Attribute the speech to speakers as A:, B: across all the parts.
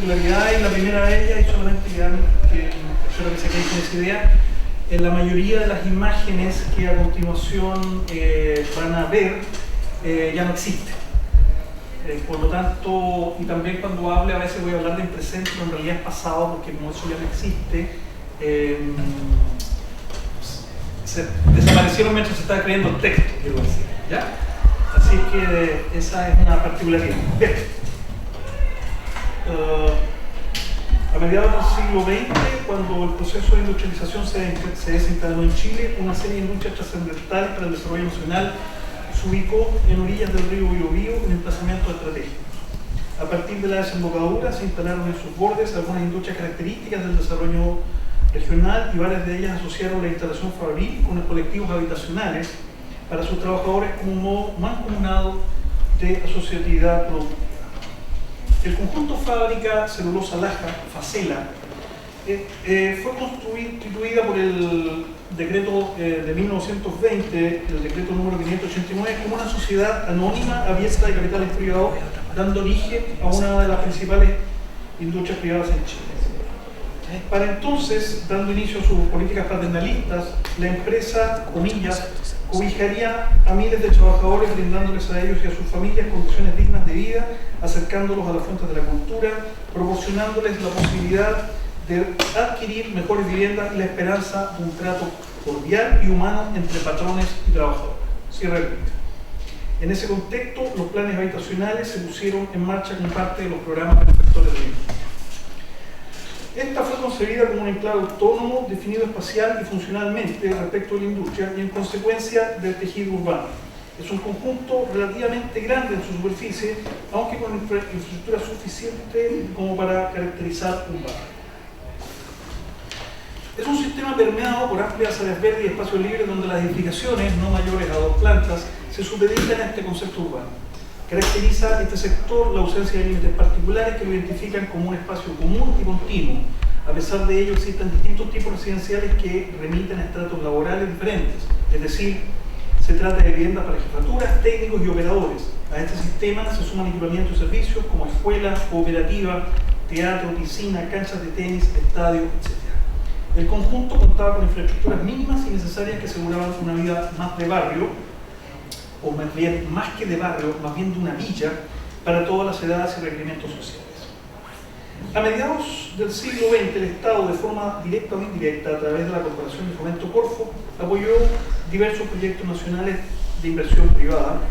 A: particularidades. La primera de ellas, y solamente que espero que se queden con esa idea, en la mayoría de las imágenes que a continuación van a ver ya no existen. Por lo tanto, y también cuando hable a veces voy a hablar del presente, pero en realidad es pasado, porque como eso ya no existe, desaparecieron mientras se estaba escribiendo el texto, quiero decir, ¿ya? Así que esa es una particularidad. Bien. A mediados del siglo XX, cuando el proceso de industrialización se desencadenó en Chile, una serie de industrias trascendentales para el desarrollo nacional se ubicó en orillas del río Biobío en emplazamientos estratégicos. A partir de la desembocadura se instalaron en sus bordes algunas industrias características del desarrollo regional y varias de ellas asociaron la instalación fabril con los colectivos habitacionales para sus trabajadores como un modo mancomunado de asociatividad productiva. El conjunto fábrica celulosa Laja, Facela, fue constituida por el decreto de 1920, el decreto número 589, como una sociedad anónima abierta de capitales privados, dando origen a una de las principales industrias privadas en Chile. Para entonces, dando inicio a sus políticas paternalistas, la empresa, comillas, cobijaría a miles de trabajadores, brindándoles a ellos y a sus familias condiciones dignas de vida, acercándolos a las fuentes de la cultura, proporcionándoles la posibilidad de adquirir mejores viviendas y la esperanza de un trato cordial y humano entre patrones y trabajadores. Cierre el punto. En ese contexto, los planes habitacionales se pusieron en marcha como parte de los programas benefactores de la industria. Esta fue concebida como un enclave autónomo, definido espacial y funcionalmente respecto de la industria y en consecuencia del tejido urbano. Es un conjunto relativamente grande en su superficie, aunque con infraestructura suficiente como para caracterizar un barrio. Es un sistema permeado por amplias áreas verdes y espacios libres donde las edificaciones, no mayores a 2 plantas, se supeditan a este concepto urbano. Caracteriza este sector la ausencia de límites particulares que lo identifican como un espacio común y continuo. A pesar de ello, existen distintos tipos residenciales que remiten a estratos laborales diferentes, es decir, se trata de viviendas para jefaturas, técnicos y operadores. A este sistema se suman equipamientos y servicios como escuela, cooperativa, teatro, piscina, canchas de tenis, estadios, etc. El conjunto contaba con infraestructuras mínimas y necesarias que aseguraban una vida más de barrio, o más bien, más que de barrio, más bien de una villa, para todas las edades y requerimientos sociales. A mediados del siglo XX, el Estado, de forma directa o indirecta, a través de la Corporación de Fomento Corfo, apoyó diversos proyectos nacionales de inversión privada,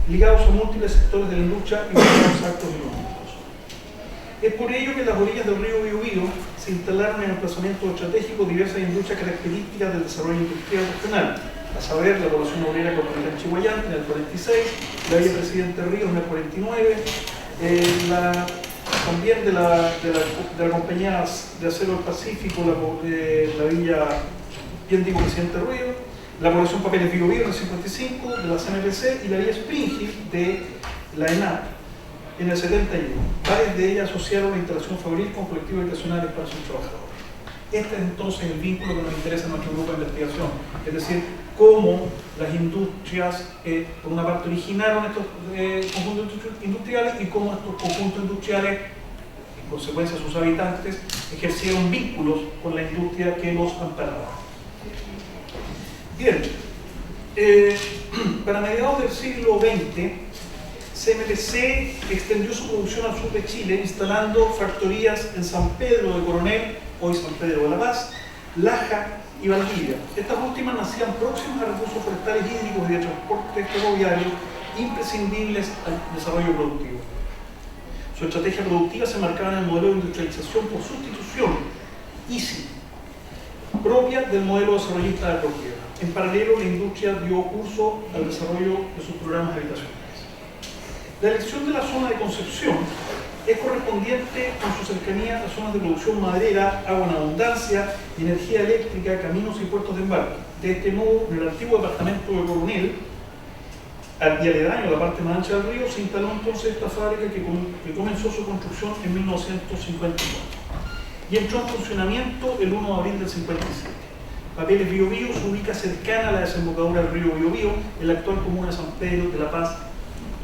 A: ligados a múltiples sectores de la industria y varios actos económicos. Es por ello que en las orillas del río Biobío se instalaron en emplazamientos estratégicos diversas industrias características del desarrollo industrial regional, a saber, la población obrera construida en Chihuayán en el 46, la Villa Presidente Ríos en el 49, también de la compañía de acero del Pacífico, la Villa, bien digo, Presidente Ríos, la población Papeles Biobío en el 55, de la CNPC y la Villa Springhill de la ENAP en el 71. Varias de ellas asociaron la instalación fabril con colectivos habitacionales para sus trabajadores. Este es entonces el vínculo que nos interesa en nuestro grupo de investigación, es decir, cómo las industrias, por una parte, originaron estos conjuntos industriales y cómo estos conjuntos industriales, en consecuencia sus habitantes, ejercieron vínculos con la industria que los amparaba. Bien, para mediados del siglo XX, CMPC extendió su producción al sur de Chile, instalando factorías en San Pedro de Coronel, hoy San Pedro de la Paz, Laja y Valdivia. Estas últimas nacían próximas a recursos forestales, hídricos y de transporte ferroviario imprescindibles al desarrollo productivo. Su estrategia productiva se marcaba en el modelo de industrialización por sustitución, ISI, propia del modelo desarrollista de propiedad. En paralelo, la industria dio curso al desarrollo de sus programas habitacionales. La elección de la zona de Concepción es correspondiente con su cercanía a zonas de producción maderera, agua en abundancia, energía eléctrica, caminos y puertos de embarque. De este modo, en el antiguo departamento de Coronel, y aledaño a la parte más ancha del río, se instaló entonces esta fábrica que comenzó su construcción en 1954 y entró en funcionamiento el 1 de abril del 57. Papeles Biobío se ubica cercana a la desembocadura del río Biobío, en la actual comuna de San Pedro de la Paz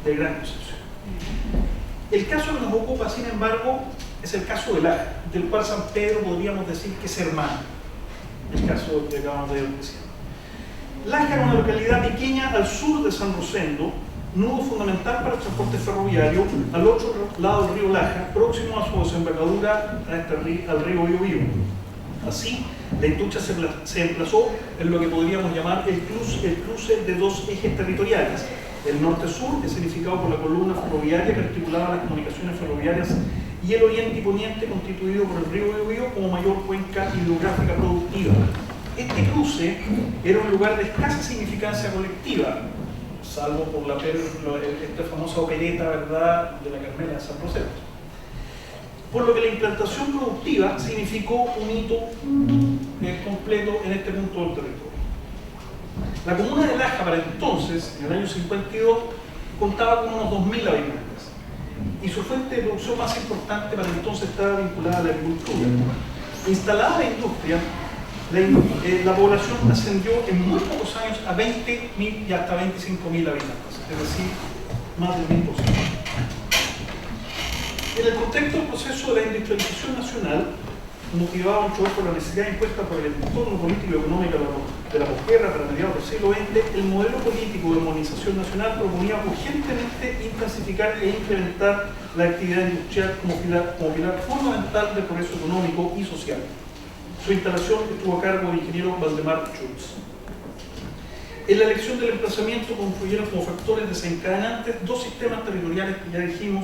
A: de Gran Concepción. El caso que nos ocupa, sin embargo, es el caso de Laja, del cual San Pedro podríamos decir que es hermano, el caso que acabamos de decir. Laja era una localidad pequeña al sur de San Rosendo, nudo fundamental para el transporte ferroviario al otro lado del río Laja, próximo a su desembocadura al río Biobío. Así, la industria se emplazó en lo que podríamos llamar el cruce de dos ejes territoriales, el norte-sur, escenificado por la columna ferroviaria que articulaba las comunicaciones ferroviarias, y el oriente y poniente, constituido por el río Biobío como mayor cuenca hidrográfica productiva. Este cruce era un lugar de escasa significancia colectiva, salvo por esta famosa opereta, ¿verdad?, de la Carmela de San Rosendo. Por lo que la implantación productiva significó un hito completo en este punto del territorio. La comuna de Laja, para entonces, en el año 52, contaba con unos 2.000 habitantes, y su fuente de producción más importante para entonces estaba vinculada a la agricultura. Instalada la industria, la población ascendió en muy pocos años a 20.000 y hasta 25.000 habitantes, es decir, más del 1000%. En el contexto del proceso de la industrialización nacional, motivado mucho por la necesidad impuesta por el entorno político y económico de la posguerra para mediados del siglo XX, el modelo político de modernización nacional proponía urgentemente intensificar e incrementar la actividad industrial como pilar fundamental del progreso económico y social. Su instalación estuvo a cargo del ingeniero Valdemar Schultz. En la elección del emplazamiento confluyeron como factores desencadenantes dos sistemas territoriales que ya dijimos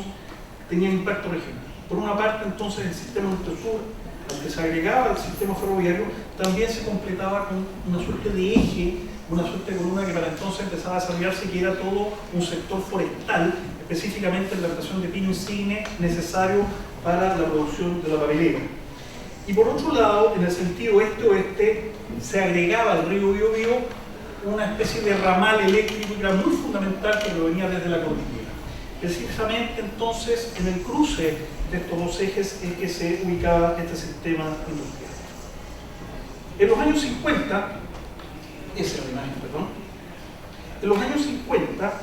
A: tenían impacto regional. Por una parte, entonces, el sistema norte-sur, al que se agregaba el sistema ferroviario, también se completaba con una suerte de eje, una suerte de columna que para entonces empezaba a desarrollarse, que era todo un sector forestal, específicamente la plantación de pino insigne necesario para la producción de la papelera. Y por otro lado, en el sentido este-oeste, se agregaba al río Biobío una especie de ramal eléctrico que era muy fundamental, que provenía desde la cordillera. Precisamente entonces, en el cruce de estos dos ejes es que se ubicaba este sistema industrial. En los años 50, en los años 50,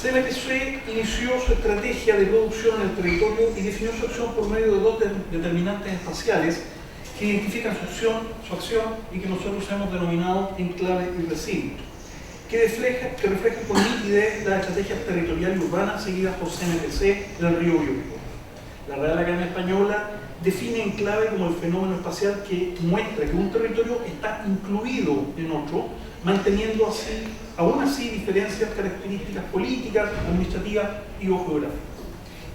A: CMPC inició su estrategia de producción en el territorio y definió su acción por medio de dos determinantes espaciales que identifican su acción y que nosotros hemos denominado enclave y recinto, que reflejan con nitidez las estrategias territoriales y urbanas seguidas por CMPC en el río Biobío. La Real Academia Española define enclave como el fenómeno espacial que muestra que un territorio está incluido en otro, manteniendo aún así diferencias características políticas, administrativas y o geográficas.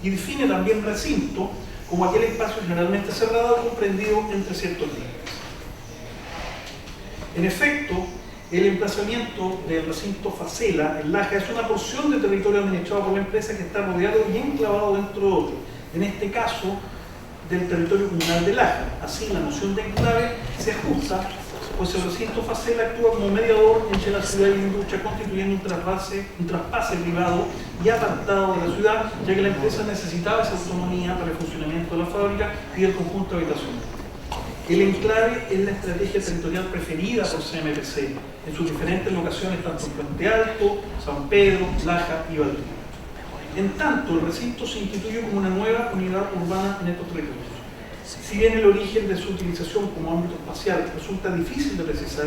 A: Y define también recinto como aquel espacio generalmente cerrado comprendido entre ciertos límites. En efecto, el emplazamiento del recinto Facela en Laja es una porción de territorio administrado por la empresa que está rodeado y enclavado dentro de otro, en este caso del territorio comunal de Laja. Así, la noción de enclave se ajusta, pues el recinto Facela actúa como mediador entre la ciudad y la industria, constituyendo un traspase privado y apartado de la ciudad, ya que la empresa necesitaba esa autonomía para el funcionamiento de la fábrica y del conjunto habitacional. El enclave es la estrategia territorial preferida por CMPC en sus diferentes locaciones, tanto en Puente Alto, San Pedro, Laja y Valdivia. En tanto, el recinto se instituyó como una nueva unidad urbana en estos territorios. Si bien el origen de su utilización como ámbito espacial resulta difícil de precisar,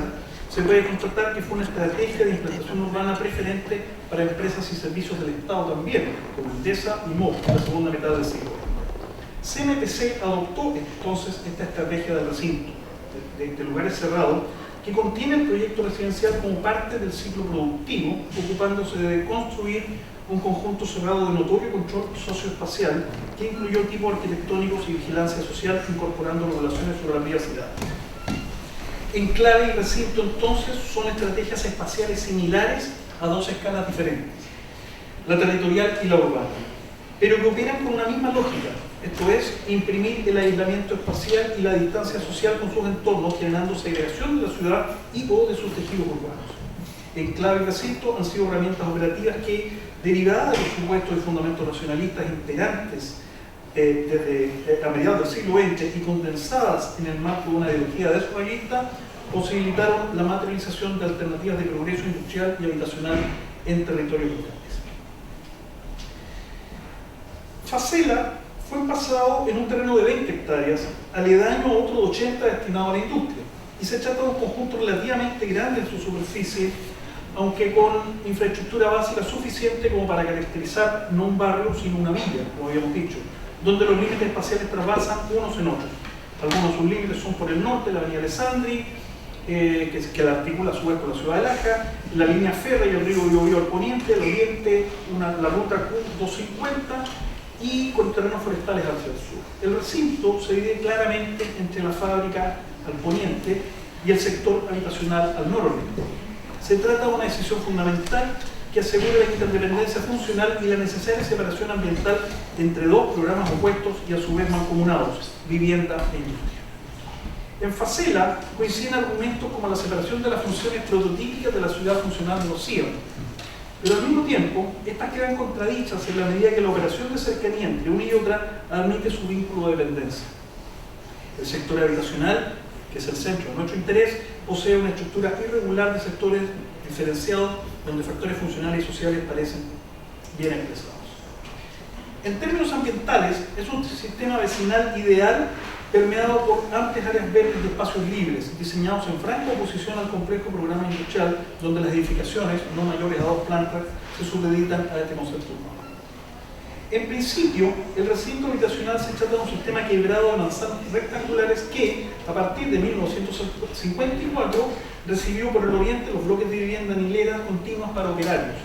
A: se puede constatar que fue una estrategia de implantación urbana preferente para empresas y servicios del Estado también, como Endesa y MOV, en la segunda mitad del siglo. CMPC adoptó entonces esta estrategia del recinto, de lugares cerrados, que contiene el proyecto residencial como parte del ciclo productivo, ocupándose de construir un conjunto cerrado de notorio control socioespacial que incluyó tipos arquitectónicos y vigilancia social, incorporando regulaciones sobre la privacidad. Enclave y recinto, entonces, son estrategias espaciales similares a dos escalas diferentes, la territorial y la urbana, pero que operan con una misma lógica, esto es, imprimir el aislamiento espacial y la distancia social con sus entornos, generando segregación de la ciudad y o de sus tejidos urbanos. Enclave y recinto han sido herramientas operativas que, derivadas de los supuestos y fundamentos racionalistas imperantes desde a mediados del siglo XX y condensadas en el marco de una ideología desarrollista, posibilitaron la materialización de alternativas de progreso industrial y habitacional en territorios locales. Facela fue empasado en un terreno de 20 hectáreas, aledaño a otro de 80 destinado a la industria. Y se trata de un conjunto relativamente grande en su superficie, aunque con infraestructura básica suficiente como para caracterizar no un barrio, sino una villa, como habíamos dicho, donde los límites espaciales trasvasan unos en otros. Algunos sublímites son por el norte, la avenida Alessandri, que la articula a su vez con la ciudad de Laja, la línea férrea y el río Biobío al poniente, al oriente, la ruta Q250 y con terrenos forestales hacia el sur. El recinto se divide claramente entre la fábrica al poniente y el sector habitacional al nororiente. Se trata de una decisión fundamental que asegura la interdependencia funcional y la necesaria separación ambiental entre dos programas opuestos y a su vez mancomunados, vivienda e industria. En Facela coinciden argumentos como la separación de las funciones prototípicas de la ciudad funcional de los CIEM, pero al mismo tiempo, estas quedan contradichas en la medida que la operación de cercanía entre una y otra admite su vínculo de dependencia. El sector habitacional, que es el centro de nuestro interés, posee una estructura irregular de sectores diferenciados donde factores funcionales y sociales parecen bien expresados. En términos ambientales, es un sistema vecinal ideal permeado por amplias áreas verdes y espacios libres, diseñados en franca oposición al complejo programa industrial, donde las edificaciones, no mayores a 2 plantas, se supeditan a este concepto urbano. En principio, el recinto habitacional se trata de un sistema quebrado de manzanas rectangulares que, a partir de 1954, recibió por el oriente los bloques de vivienda en hileras continuas para operarios.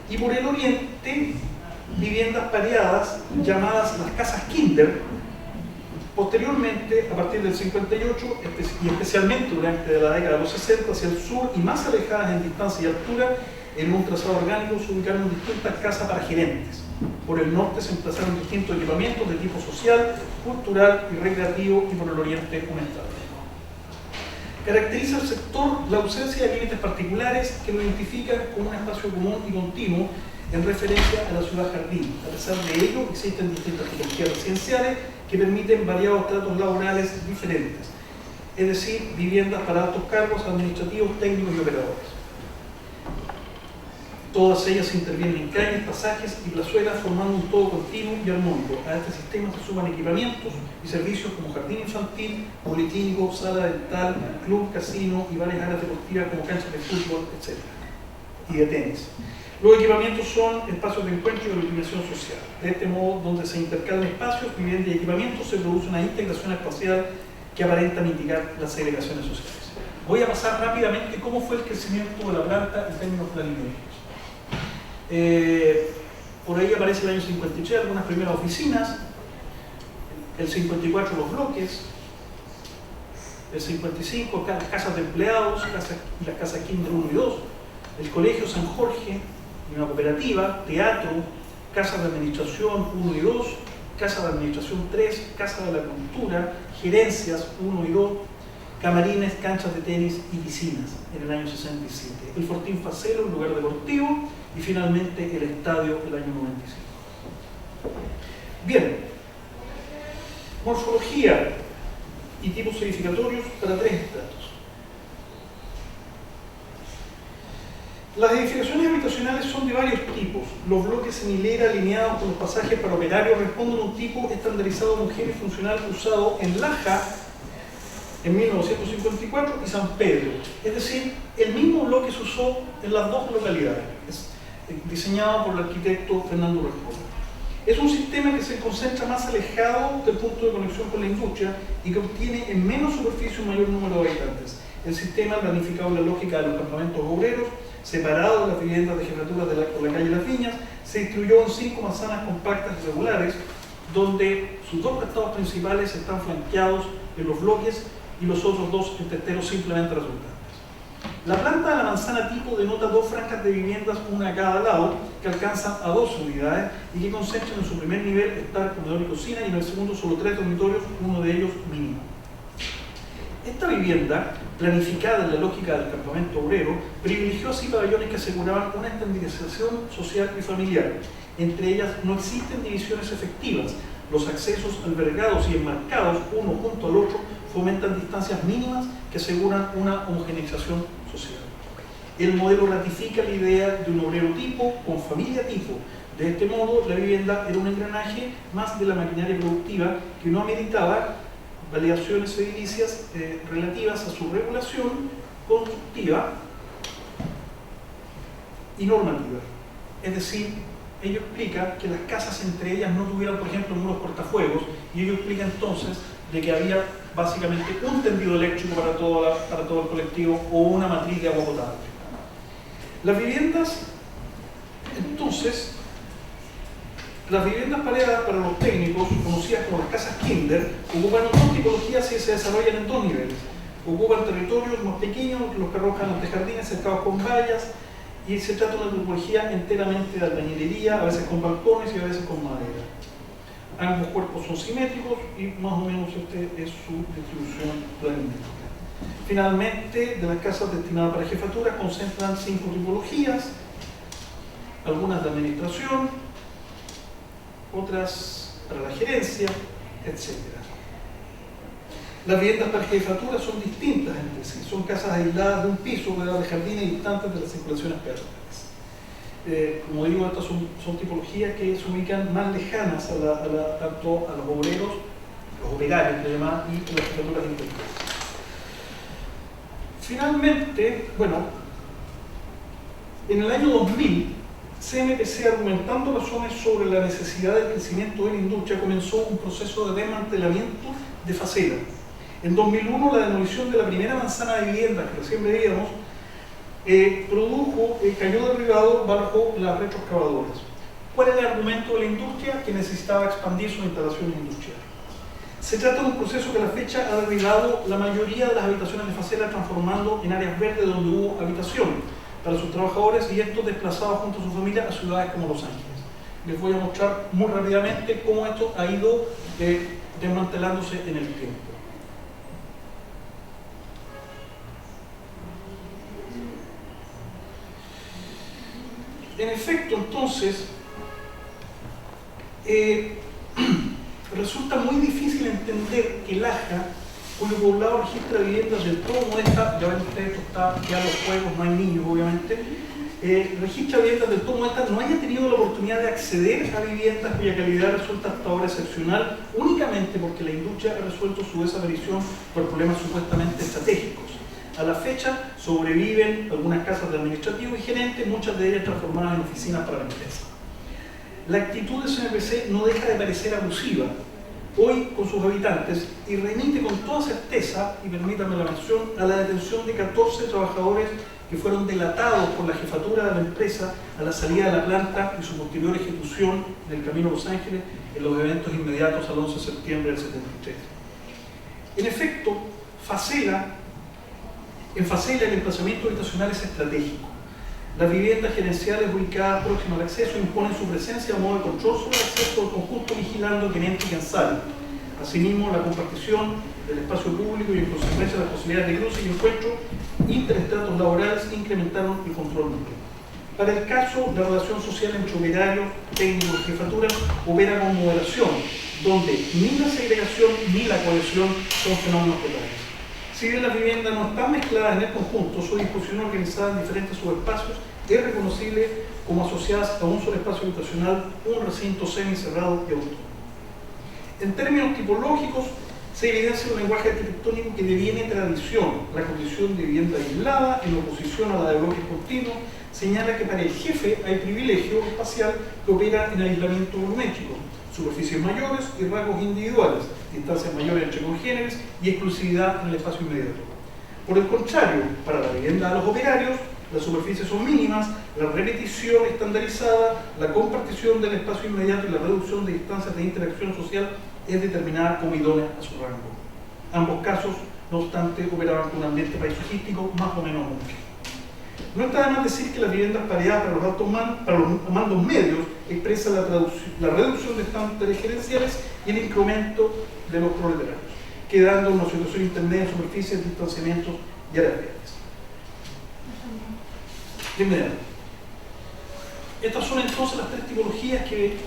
A: Y por el oriente, viviendas pareadas, llamadas las casas Kinder. Posteriormente, a partir del 58, y especialmente durante la década de los 60, hacia el sur y más alejadas en distancia y altura, en un trazado orgánico se ubicaron distintas casas para gerentes. Por el norte se emplazaron distintos equipamientos de tipo social, cultural y recreativo, y por el oriente un estadio. Caracteriza al sector la ausencia de límites particulares que lo identifican como un espacio común y continuo en referencia a la ciudad jardín. A pesar de ello, existen distintas tipologías residenciales que permiten variados tratos laborales diferentes, es decir, viviendas para altos cargos administrativos, técnicos y operadores. Todas ellas intervienen en calles, pasajes y plazuelas, formando un todo continuo y armónico. A este sistema se suman equipamientos y servicios como jardín infantil, policlínico, sala dental, club, casino y varias áreas deportivas como canchas de fútbol, etc. y de tenis. Los equipamientos son espacios de encuentro y de aglutinación social. De este modo, donde se intercalan espacios, vivienda y equipamientos, se produce una integración espacial que aparenta mitigar las segregaciones sociales. Voy a pasar rápidamente cómo fue el crecimiento de la planta en términos planimétricos. Por ahí aparece el año 53 algunas primeras oficinas, el 54 los bloques, el 55 las casas de empleados y las casas Kinder 1 y 2, el Colegio San Jorge y una cooperativa, teatro, casas de administración 1 y 2, casas de administración 3, casas de la cultura, gerencias 1 y 2, camarines, canchas de tenis y piscinas en el año 67. El Fortín Facelo, un lugar deportivo, y finalmente el estadio del año 95. Bien, morfología y tipos edificatorios para 3 estratos. Las edificaciones habitacionales son de varios tipos. Los bloques en hilera alineados con los pasajes para operarios responden a un tipo estandarizado homogéneo y funcional usado en Laja en 1954 y San Pedro. Es decir, el mismo bloque se usó en las dos localidades, diseñado por el arquitecto Fernando Rescola. Es un sistema que se concentra más alejado del punto de conexión con la industria y que obtiene en menos superficie un mayor número de habitantes. El sistema, planificado en la lógica de los campamentos obreros, separado de las viviendas de jefaturas por la calle Las Viñas, se distribuyó en 5 manzanas compactas y regulares, donde sus 2 costados principales están flanqueados en los bloques y los otros 2 en testeros simplemente resultantes. La planta de la manzana tipo denota 2 franjas de viviendas, una a cada lado, que alcanzan a 2 unidades y que concentran en su primer nivel estar comedor y cocina, y en el segundo solo 3 dormitorios, uno de ellos mínimo. Esta vivienda, planificada en la lógica del campamento obrero, privilegió así pabellones que aseguraban una estandarización social y familiar. Entre ellas no existen divisiones efectivas. Los accesos albergados y enmarcados, uno junto al otro, fomentan distancias mínimas que aseguran una homogeneización social. El modelo ratifica la idea de un obrero tipo con familia tipo, De este modo, la vivienda era un engranaje más de la maquinaria productiva que no ameritaba validaciones edilicias relativas a su regulación constructiva y normativa. Es decir, ello explica que las casas entre ellas no tuvieran, por ejemplo, muros cortafuegos, y ello explica entonces de que había básicamente un tendido eléctrico para todo el colectivo o una matriz de agua potable. Las viviendas, entonces, las viviendas pareadas para los técnicos, conocidas como las casas Kinder, ocupan dos tipologías y se desarrollan en dos niveles. Ocupan territorios más pequeños, los que arrojan ante jardines cercados con vallas, y se trata de una tipología enteramente de albañilería, a veces con balcones y a veces con madera. Ambos cuerpos son simétricos y más o menos este es su distribución planimétrica. Finalmente, de las casas destinadas para jefaturas concentran 5 tipologías, algunas de administración, otras para la gerencia, etc. Las viviendas para jefaturas son distintas entre sí, son casas aisladas de un piso, rodeadas de jardines y distantes de las circulaciones peatonales. Como digo, estas son tipologías que se ubican más lejanas tanto a los obreros, los operarios y las jefaturas interiores. Finalmente, bueno, en el año 2000, CMPC, argumentando razones sobre la necesidad del crecimiento de la industria, comenzó un proceso de desmantelamiento de Facela. En 2001, la demolición de la primera manzana de viviendas que recién veíamos cayó derribado bajo las retroexcavadoras. ¿Cuál era el argumento de la industria? Que necesitaba expandir sus instalaciones industriales. Se trata de un proceso que a la fecha ha derribado la mayoría de las habitaciones de Facela, transformando en áreas verdes donde hubo habitación para sus trabajadores y estos desplazados junto a su familia a ciudades como Los Ángeles. Les voy a mostrar muy rápidamente cómo esto ha ido desmantelándose en el tiempo. En efecto, entonces, resulta muy difícil entender que Laja, cuyo poblado registra viviendas del todo modestas, ya ven ustedes, esto está ya los juegos, no hay niños obviamente, registra viviendas del todo modestas, no haya tenido la oportunidad de acceder a viviendas cuya calidad resulta hasta ahora excepcional, únicamente porque la industria ha resuelto su desaparición por problemas supuestamente estratégicos. A la fecha sobreviven algunas casas de administrativos y gerentes, muchas de ellas transformadas en oficinas para la empresa. La actitud de CMPC no deja de parecer abusiva hoy con sus habitantes y remite con toda certeza, y permítanme la mención, a la detención de 14 trabajadores que fueron delatados por la jefatura de la empresa a la salida de la planta y su posterior ejecución en el camino a Los Ángeles en los eventos inmediatos al 11 de septiembre del 73. En efecto, en Facela el emplazamiento habitacional es estratégico. Las viviendas gerenciales ubicadas próximas al acceso imponen su presencia a modo de control sobre el acceso del conjunto, vigilando quién entra y quién sale. Asimismo, la compartición del espacio público y en consecuencia las posibilidades de cruce y encuentro interestratos laborales incrementaron el control mutuo. Para el caso, la relación social entre operarios, técnicos y jefaturas opera con moderación, donde ni la segregación ni la cohesión son fenómenos totales. Si bien las viviendas no están mezcladas en el conjunto, su disposición organizada en diferentes subespacios es reconocible como asociadas a un solo espacio habitacional, un recinto semicerrado y autónomo. En términos tipológicos, se evidencia un lenguaje arquitectónico que deviene tradición. La condición de vivienda aislada, en oposición a la de bloques continuos, señala que para el jefe hay privilegio espacial que opera en aislamiento volumétrico, superficies mayores y rasgos individuales, distancias mayores entre congéneres y exclusividad en el espacio inmediato. Por el contrario, para la vivienda de los operarios, las superficies son mínimas, la repetición estandarizada, la compartición del espacio inmediato y la reducción de distancias de interacción social es determinada como idónea a su rango. Ambos casos, no obstante, operaban con un ambiente paisajístico más o menos homogéneo. No está de más decir que las viviendas pareadas para los mandos medios expresan la reducción de estándares gerenciales y el incremento de los proletarios, quedando en una situación intermedia en superficies, distanciamientos y áreas verdes. De inmediato. Estas son entonces las tres tipologías que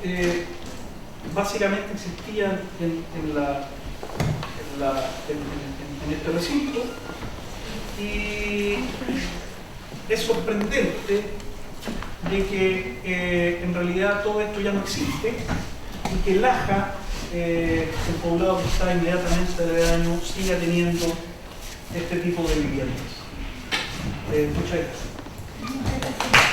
A: básicamente existían en este recinto, y es sorprendente de que en realidad todo esto ya no existe y que Laja, el poblado que está inmediatamente aledaño, siga teniendo este tipo de viviendas. Muchas gracias.